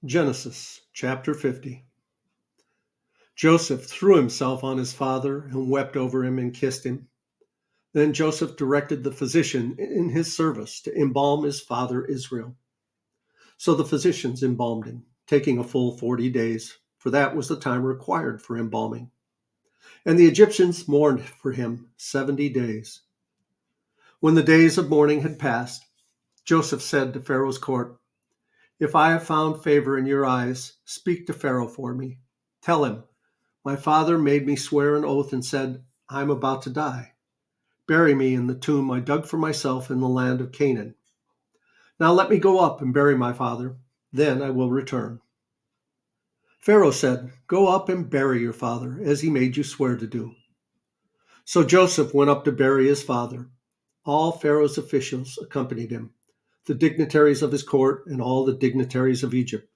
Genesis chapter 50. Joseph threw himself on his father and wept over him and kissed him. Then Joseph directed the physician in his service to embalm his father Israel. So the physicians embalmed him, taking a full 40 days, for that was the time required for embalming. And the Egyptians mourned for him 70 days. When the days of mourning had passed, Joseph said to Pharaoh's court, "If I have found favor in your eyes, speak to Pharaoh for me. Tell him, my father made me swear an oath and said, I am about to die. Bury me in the tomb I dug for myself in the land of Canaan. Now let me go up and bury my father, then I will return." Pharaoh said, "Go up and bury your father, as he made you swear to do." So Joseph went up to bury his father. All Pharaoh's officials accompanied him, the dignitaries of his court and all the dignitaries of Egypt,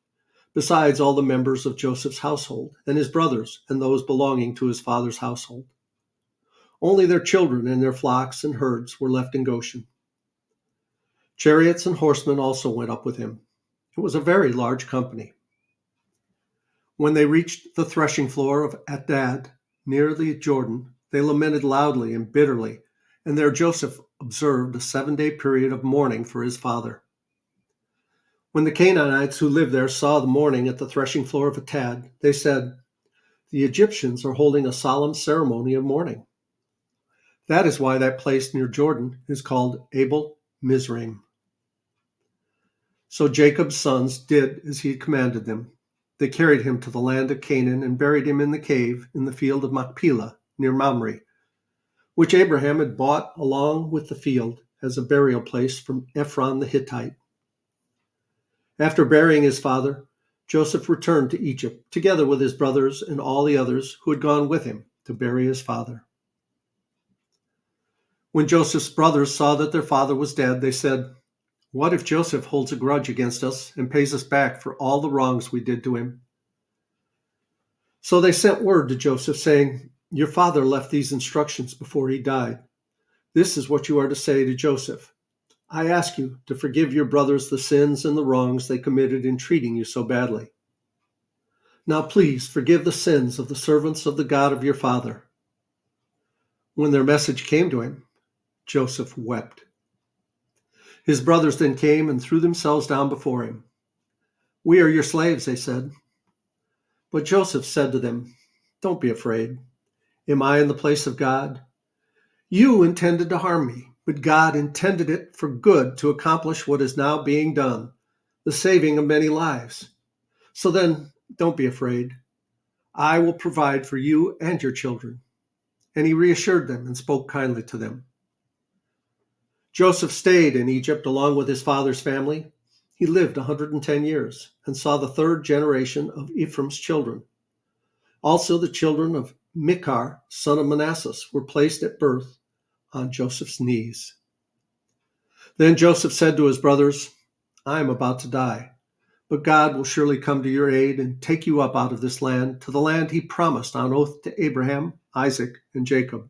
besides all the members of Joseph's household, and his brothers, and those belonging to his father's household. Only their children and their flocks and herds were left in Goshen. Chariots and horsemen also went up with him. It was a very large company. When they reached the threshing floor of Atad, near the Jordan, they lamented loudly and bitterly, and there Joseph observed a 7-day period of mourning for his father. When the Canaanites who lived there saw the mourning at the threshing floor of Atad, they said, "The Egyptians are holding a solemn ceremony of mourning." That is why that place near Jordan is called Abel Mizraim. So Jacob's sons did as he had commanded them. They carried him to the land of Canaan and buried him in the cave in the field of Machpelah near Mamre, which Abraham had bought along with the field as a burial place from Ephron the Hittite. After burying his father, Joseph returned to Egypt, together with his brothers and all the others who had gone with him to bury his father. When Joseph's brothers saw that their father was dead, they said, "What if Joseph holds a grudge against us and pays us back for all the wrongs we did to him?" So they sent word to Joseph saying, "Your father left these instructions before he died. This is what you are to say to Joseph. I ask you to forgive your brothers the sins and the wrongs they committed in treating you so badly. Now please forgive the sins of the servants of the God of your father." When their message came to him, Joseph wept. His brothers then came and threw themselves down before him. "We are your slaves," they said. But Joseph said to them, "Don't be afraid. Am I in the place of God? You intended to harm me, but God intended it for good to accomplish what is now being done, the saving of many lives. So then, don't be afraid. I will provide for you and your children." And he reassured them and spoke kindly to them. Joseph stayed in Egypt along with his father's family. He lived 110 years and saw the third generation of Ephraim's children. Also the children of Machir, son of Manasseh, were placed at birth on Joseph's knees. Then Joseph said to his brothers, "I am about to die, but God will surely come to your aid and take you up out of this land to the land he promised on oath to Abraham, Isaac, and Jacob."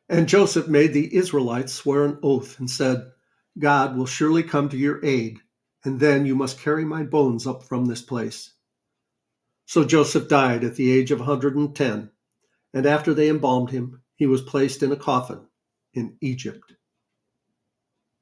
And Joseph made the Israelites swear an oath and said, "God will surely come to your aid, and then you must carry my bones up from this place." So Joseph died at the age of 110, and after they embalmed him, he was placed in a coffin in Egypt.